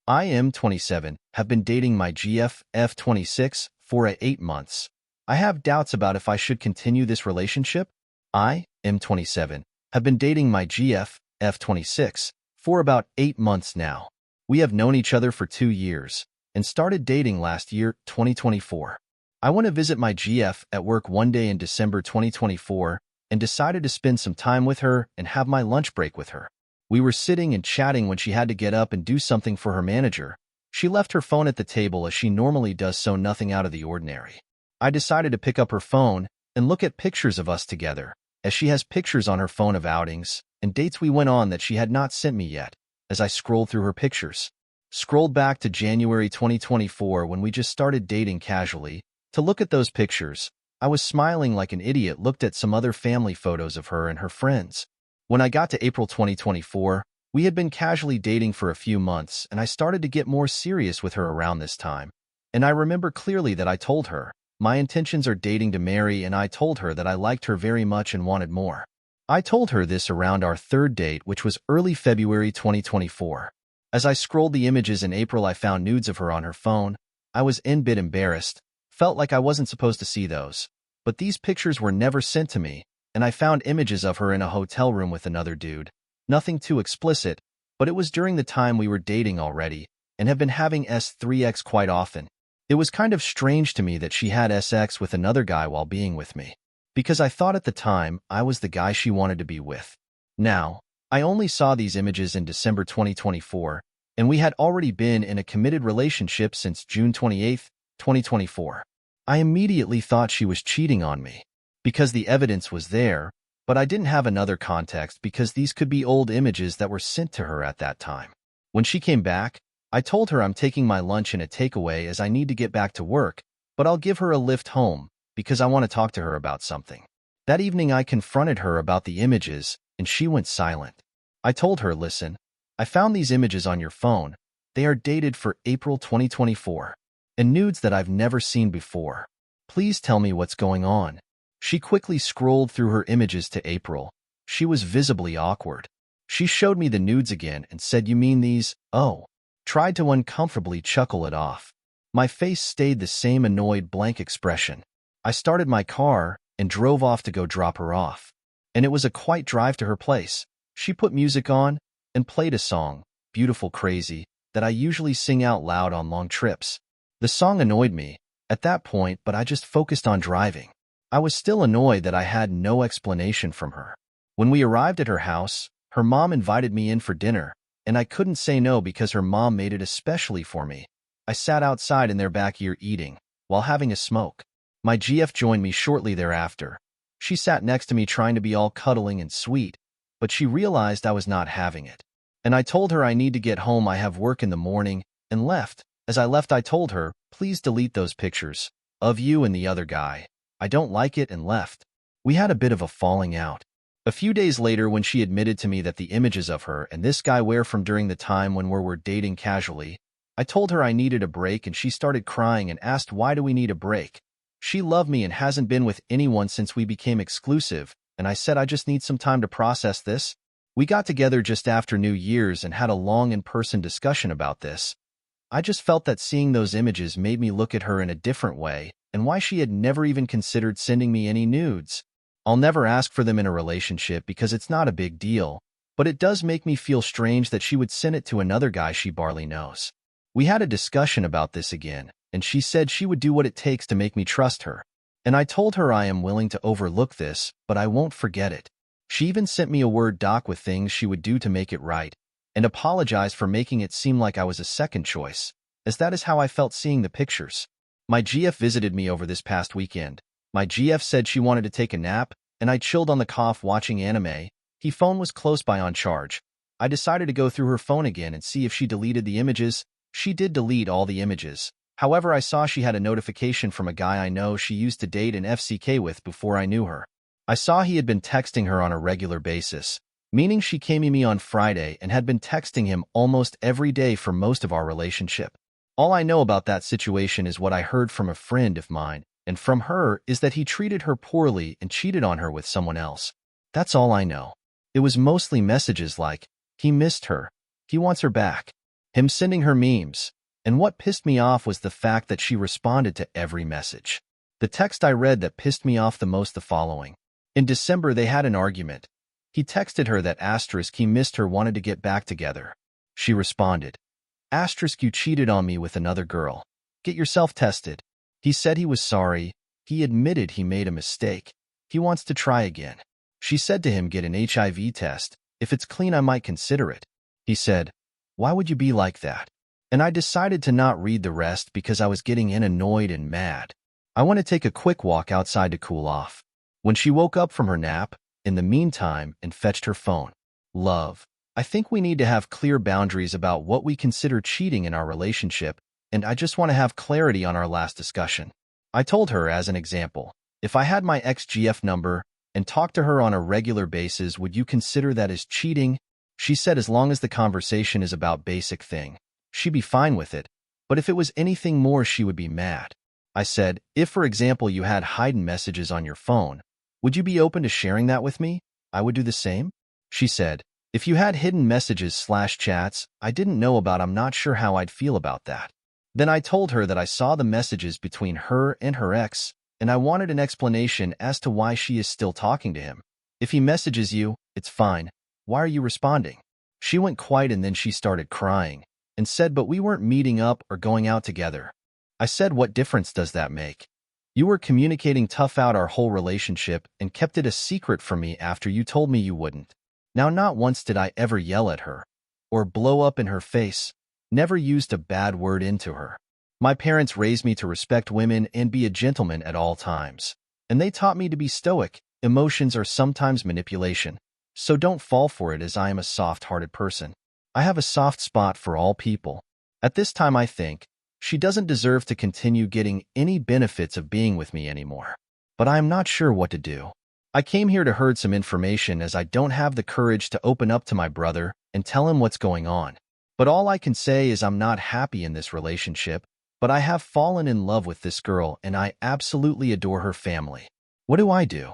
I, M27, have been dating my GF, F26, for 8 months. I have doubts about if I should continue this relationship. I, M27, have been dating my GF, F26, for about 8 months now. We have known each other for 2 years and started dating last year, 2024. I went to visit my GF at work one day in December 2024 and decided to spend some time with her and have my lunch break with her. We were sitting and chatting when she had to get up and do something for her manager. She left her phone at the table as she normally does, so nothing out of the ordinary. I decided to pick up her phone and look at pictures of us together, as she has pictures on her phone of outings and dates we went on that she had not sent me yet. As I scrolled through her pictures, scrolled back to January 2024 when we just started dating casually, to look at those pictures, I was smiling like an idiot, looked at some other family photos of her and her friends. When I got to April 2024, we had been casually dating for a few months, and I started to get more serious with her around this time. And I remember clearly that I told her, my intentions are dating to marry, and I told her that I liked her very much and wanted more. I told her this around our third date, which was early February 2024. As I scrolled the images in April, I found nudes of her on her phone. I was a bit embarrassed, felt like I wasn't supposed to see those. But these pictures were never sent to me, and I found images of her in a hotel room with another dude. Nothing too explicit, but it was during the time we were dating already, and have been having S3X quite often. It was kind of strange to me that she had SX with another guy while being with me, because I thought at the time I was the guy she wanted to be with. Now, I only saw these images in December 2024, and we had already been in a committed relationship since June 28, 2024. I immediately thought she was cheating on me, because the evidence was there, but I didn't have another context because these could be old images that were sent to her at that time. When she came back, I told her I'm taking my lunch in a takeaway as I need to get back to work, but I'll give her a lift home because I want to talk to her about something. That evening I confronted her about the images, and she went silent. I told her, listen, I found these images on your phone. They are dated for April 2024, and nudes that I've never seen before. Please tell me what's going on. She quickly scrolled through her images to April. She was visibly awkward. She showed me the nudes again and said, "You mean these?" Oh. Tried to uncomfortably chuckle it off. My face stayed the same annoyed blank expression. I started my car and drove off to go drop her off. And it was a quiet drive to her place. She put music on and played a song, Beautiful Crazy, that I usually sing out loud on long trips. The song annoyed me at that point, but I just focused on driving. I was still annoyed that I had no explanation from her. When we arrived at her house, her mom invited me in for dinner, and I couldn't say no because her mom made it especially for me. I sat outside in their backyard eating, while having a smoke. My GF joined me shortly thereafter. She sat next to me trying to be all cuddling and sweet, but she realized I was not having it. And I told her I need to get home, I have work in the morning, and left. As I left, I told her, please delete those pictures of you and the other guy. I don't like it, and left. We had a bit of a falling out. A few days later, when she admitted to me that the images of her and this guy were from during the time when we were dating casually, I told her I needed a break, and she started crying and asked, why do we need a break? She loved me and hasn't been with anyone since we became exclusive, and I said I just need some time to process this. We got together just after New Year's and had a long in-person discussion about this. I just felt that seeing those images made me look at her in a different way, and why she had never even considered sending me any nudes. I'll never ask for them in a relationship because it's not a big deal, but it does make me feel strange that she would send it to another guy she barely knows. We had a discussion about this again, and she said she would do what it takes to make me trust her. And I told her I am willing to overlook this, but I won't forget it. She even sent me a Word doc with things she would do to make it right, and apologized for making it seem like I was a second choice, as that is how I felt seeing the pictures. My GF visited me over this past weekend. My GF said she wanted to take a nap, and I chilled on the couch watching anime. Her phone was close by on charge. I decided to go through her phone again and see if she deleted the images. She did delete all the images. However, I saw she had a notification from a guy I know she used to date and FCK with before I knew her. I saw he had been texting her on a regular basis, meaning she came to me on Friday and had been texting him almost every day for most of our relationship. All I know about that situation is what I heard from a friend of mine, and from her is that he treated her poorly and cheated on her with someone else. That's all I know. It was mostly messages like, he missed her, he wants her back. him sending her memes. And what pissed me off was the fact that she responded to every message. The text I read that pissed me off the most the following. In December, they had an argument. He texted her that he missed her, wanted to get back together. She responded, you cheated on me with another girl. Get yourself tested. He said he was sorry. He admitted he made a mistake. He wants to try again. She said to him, get an HIV test. If it's clean, I might consider it. He said, why would you be like that? And I decided to not read the rest because I was getting annoyed and mad. I want to take a quick walk outside to cool off. When she woke up from her nap, in the meantime, and fetched her phone. Love, I think we need to have clear boundaries about what we consider cheating in our relationship, and I just want to have clarity on our last discussion. I told her, as an example, if I had my ex-GF number and talked to her on a regular basis, would you consider that as cheating? She said as long as the conversation is about basic thing, she'd be fine with it, but if it was anything more, she would be mad. I said, if, for example, you had hidden messages on your phone, would you be open to sharing that with me? I would do the same. She said, if you had hidden messages/chats I didn't know about, I'm not sure how I'd feel about that. Then I told her that I saw the messages between her and her ex, and I wanted an explanation as to why she is still talking to him. If he messages you, it's fine. Why are you responding? She went quiet and then she started crying and said, but we weren't meeting up or going out together. I said, what difference does that make? You were communicating tough out our whole relationship and kept it a secret from me after you told me you wouldn't. Now, not once did I ever yell at her or blow up in her face, never used a bad word into her. My parents raised me to respect women and be a gentleman at all times, and they taught me to be stoic. Emotions are sometimes manipulation, so don't fall for it, as I am a soft-hearted person. I have a soft spot for all people. At this time, I think she doesn't deserve to continue getting any benefits of being with me anymore. But I am not sure what to do. I came here to herd some information as I don't have the courage to open up to my brother and tell him what's going on. But all I can say is I'm not happy in this relationship, but I have fallen in love with this girl and I absolutely adore her family. What do I do?